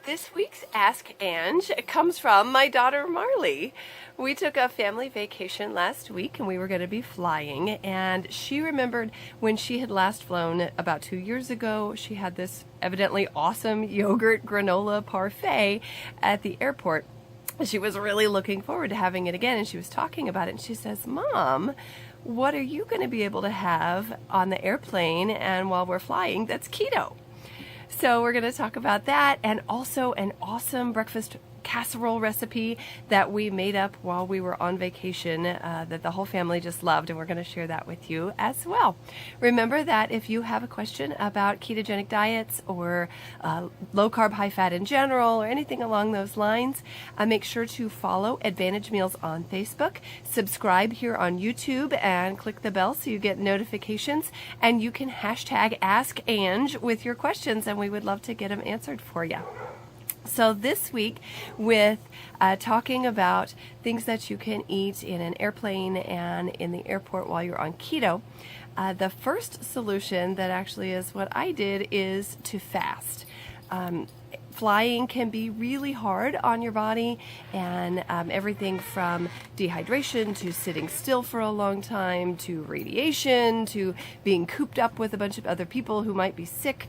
This week's Ask Ange comes from my daughter Marley. We took a family vacation last week and we were going to be flying, and she remembered when she had last flown about 2 years ago. She had this evidently awesome yogurt granola parfait at the airport. She was really looking forward to having it again, and she was talking about it, and she says, "Mom, what are you going to be able to have on the airplane and while we're flying that's keto?" So we're going to talk about that, and also an awesome breakfast casserole recipe that we made up while we were on vacation that the whole family just loved, and we're going to share that with you as well. Remember that if you have a question about ketogenic diets or low carb, high fat in general, or anything along those lines, make sure to follow Advantage Meals on Facebook, subscribe here on YouTube, and click the bell so you get notifications, and you can hashtag Ask Ange with your questions, and we would love to get them answered for you. So this week, with talking about things that you can eat in an airplane and in the airport while you're on keto, the first solution that actually is what I did is to fast. Flying can be really hard on your body, and everything from dehydration to sitting still for a long time to radiation to being cooped up with a bunch of other people who might be sick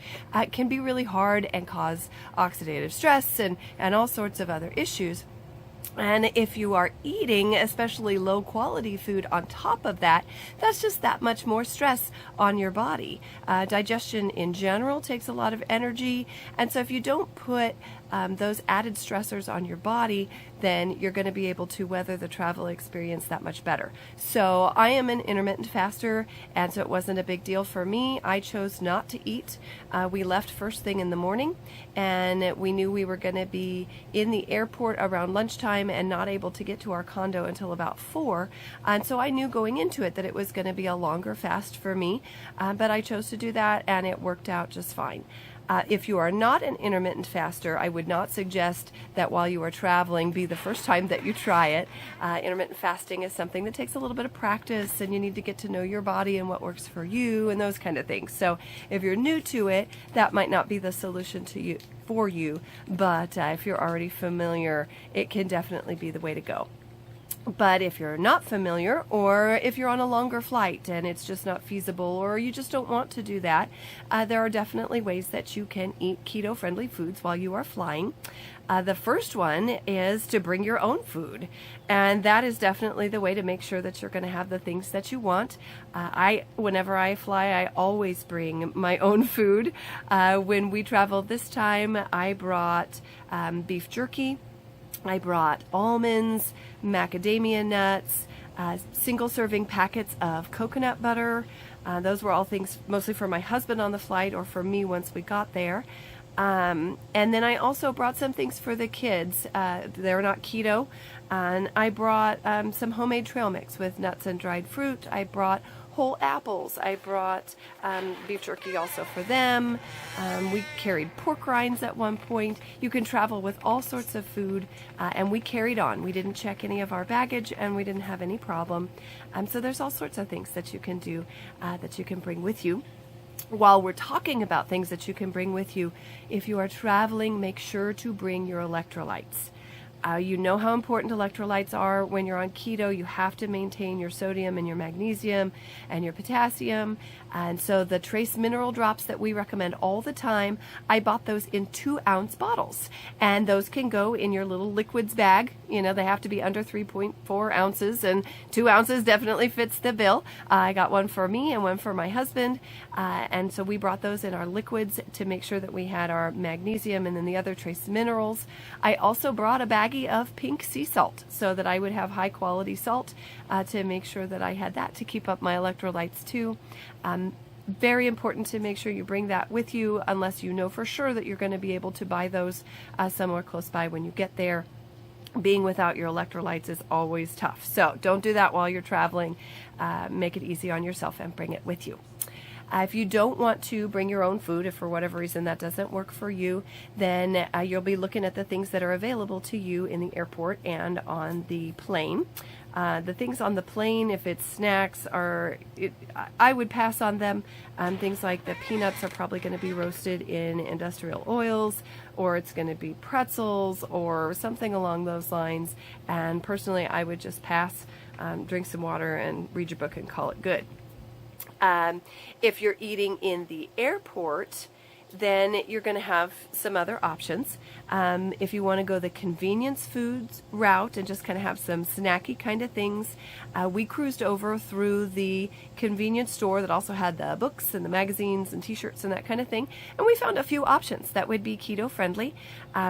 can be really hard and cause oxidative stress and all sorts of other issues. And if you are eating especially low quality food on top of that, that's just that much more stress on your body. Digestion in general takes a lot of energy, and so if you don't put those added stressors on your body, then you're going to be able to weather the travel experience that much better. So I am an intermittent faster, and so it wasn't a big deal for me. I chose not to eat. We left first thing in the morning, and we knew we were going to be in the airport around lunchtime and not able to get to our condo until about 4. And so I knew going into it that it was going to be a longer fast for me, but I chose to do that, and it worked out just fine. If you are not an intermittent faster, I would not suggest that while you are traveling be the first time that you try it. Intermittent fasting is something that takes a little bit of practice, and you need to get to know your body and what works for you and those kind of things. So if you're new to it, that might not be the solution for you, but if you're already familiar, it can definitely be the way to go. But if you're not familiar, or if you're on a longer flight and it's just not feasible, or you just don't want to do that, there are definitely ways that you can eat keto-friendly foods while you are flying. The first one is to bring your own food, and that is definitely the way to make sure that you're going to have the things that you want. Whenever I fly, I always bring my own food. When we traveled this time, I brought beef jerky. I brought almonds, macadamia nuts, single serving packets of coconut butter. Those were all things mostly for my husband on the flight, or for me once we got there. And then I also brought some things for the kids. They're not keto. And I brought some homemade trail mix with nuts and dried fruit. I brought whole apples. I brought beef jerky also for them. We carried pork rinds at one point. You can travel with all sorts of food, and we carried on. We didn't check any of our baggage, and we didn't have any problem. So there's all sorts of things that you can do that you can bring with you. While we're talking about things that you can bring with you, if you are traveling, make sure to bring your electrolytes. You know how important electrolytes are when you're on keto. You have to maintain your sodium and your magnesium and your potassium. And so the trace mineral drops that we recommend all the time, I bought those in 2-ounce bottles. And those can go in your little liquids bag. You know, they have to be under 3.4 ounces, and 2 ounces definitely fits the bill. I got one for me and one for my husband. And so we brought those in our liquids to make sure that we had our magnesium and then the other trace minerals. I also brought a baggie of pink sea salt so that I would have high quality salt to make sure that I had that to keep up my electrolytes too. Very important to make sure you bring that with you, unless you know for sure that you're going to be able to buy those somewhere close by when you get there. Being without your electrolytes is always tough. So don't do that while you're traveling. Make it easy on yourself and bring it with you. If you don't want to bring your own food, if for whatever reason that doesn't work for you, then you'll be looking at the things that are available to you in the airport and on the plane. The things on the plane, if it's snacks, I would pass on them. Things like the peanuts are probably going to be roasted in industrial oils, or it's going to be pretzels or something along those lines. And personally, I would just pass, drink some water, and read your book and call it good. If you're eating in the airport, then you're going to have some other options. If you want to go the convenience foods route and just kind of have some snacky kind of things, we cruised over through the convenience store that also had the books and the magazines and t-shirts and that kind of thing, and we found a few options that would be keto friendly.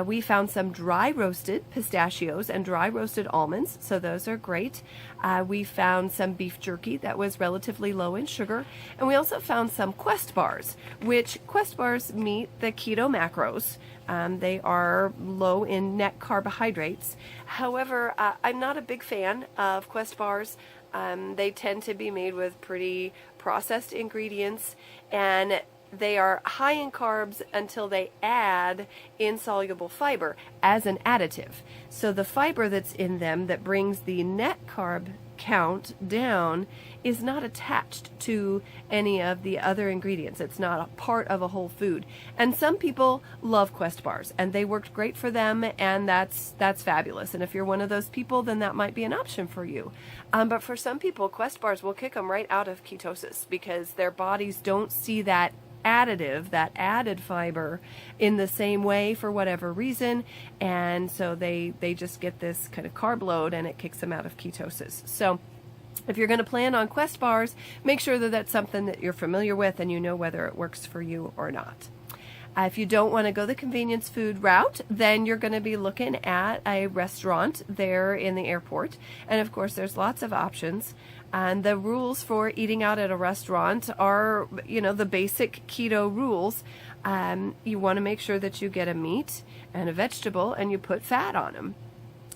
We found some dry roasted pistachios and dry roasted almonds, so those are great. We found some beef jerky that was relatively low in sugar, and we also found some Quest bars, which Quest bars meet the keto macros. They are low in net carbohydrates. However, I'm not a big fan of Quest bars. They tend to be made with pretty processed ingredients, and they are high in carbs until they add insoluble fiber as an additive. So the fiber that's in them that brings the net carb count down is not attached to any of the other ingredients. It's not a part of a whole food. And some people love Quest bars, and they worked great for them, and that's fabulous. And if you're one of those people, then that might be an option for you. But for some people, Quest bars will kick them right out of ketosis because their bodies don't see that additive, that added fiber, in the same way for whatever reason, and so they just get this kind of carb load and it kicks them out of ketosis. So if you're going to plan on Quest bars, make sure that that's something that you're familiar with and you know whether it works for you or not. If you don't want to go the convenience food route, then you're going to be looking at a restaurant there in the airport. And of course, there's lots of options. And the rules for eating out at a restaurant are, the basic keto rules. You want to make sure that you get a meat and a vegetable and you put fat on them.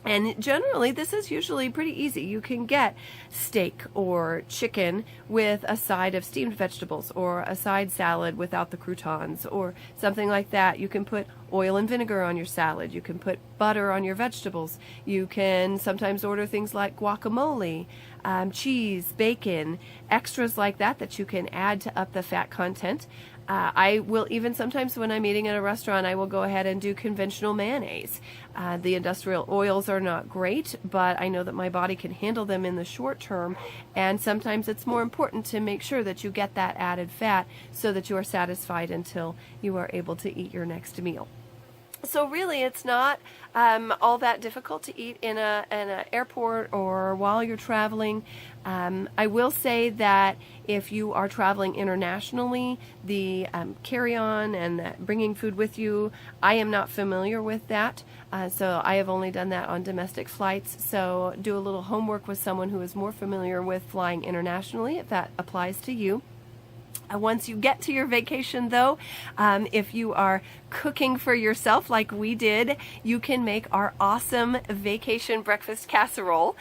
And generally, this is usually pretty easy. You can get steak or chicken with a side of steamed vegetables, or a side salad without the croutons, or something like that. You can put oil and vinegar on your salad. You can put butter on your vegetables. You can sometimes order things like guacamole, cheese, bacon, extras like that you can add to up the fat content. I will even sometimes, when I'm eating at a restaurant, I will go ahead and do conventional mayonnaise. The industrial oils are not great, but I know that my body can handle them in the short term, and sometimes it's more important to make sure that you get that added fat so that you are satisfied until you are able to eat your next meal. So really, it's not all that difficult to eat in an airport or while you're traveling. I will say that if you are traveling internationally, the carry-on and bringing food with you, I am not familiar with that. So I have only done that on domestic flights. So do a little homework with someone who is more familiar with flying internationally, if that applies to you. Once you get to your vacation, though, if you are cooking for yourself like we did, you can make our awesome vacation breakfast casserole.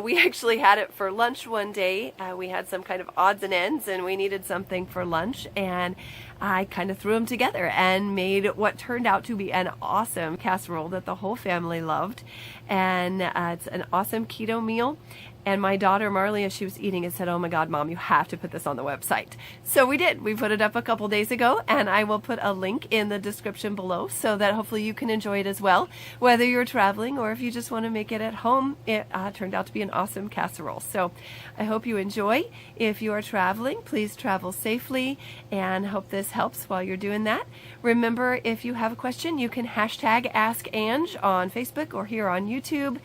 We actually had it for lunch one day. We had some kind of odds and ends, and we needed something for lunch, and I kind of threw them together and made what turned out to be an awesome casserole that the whole family loved. And it's an awesome keto meal. And my daughter Marley, as she was eating it, said, "Oh my God, Mom, you have to put this on the website." So we did. We put it up a couple days ago, and I will put a link in the description below so that hopefully you can enjoy it as well. Whether you're traveling or if you just want to make it at home, it turned out to be an awesome casserole. So I hope you enjoy. If you are traveling, please travel safely, and hope this helps while you're doing that. Remember, if you have a question, you can hashtag #AskAnge on Facebook or here on YouTube.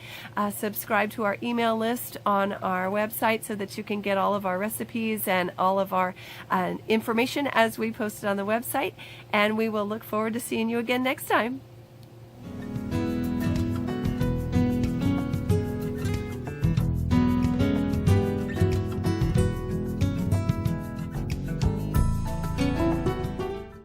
Subscribe to our email list on our website so that you can get all of our recipes and all of our information as we post it on the website. And we will look forward to seeing you again next time.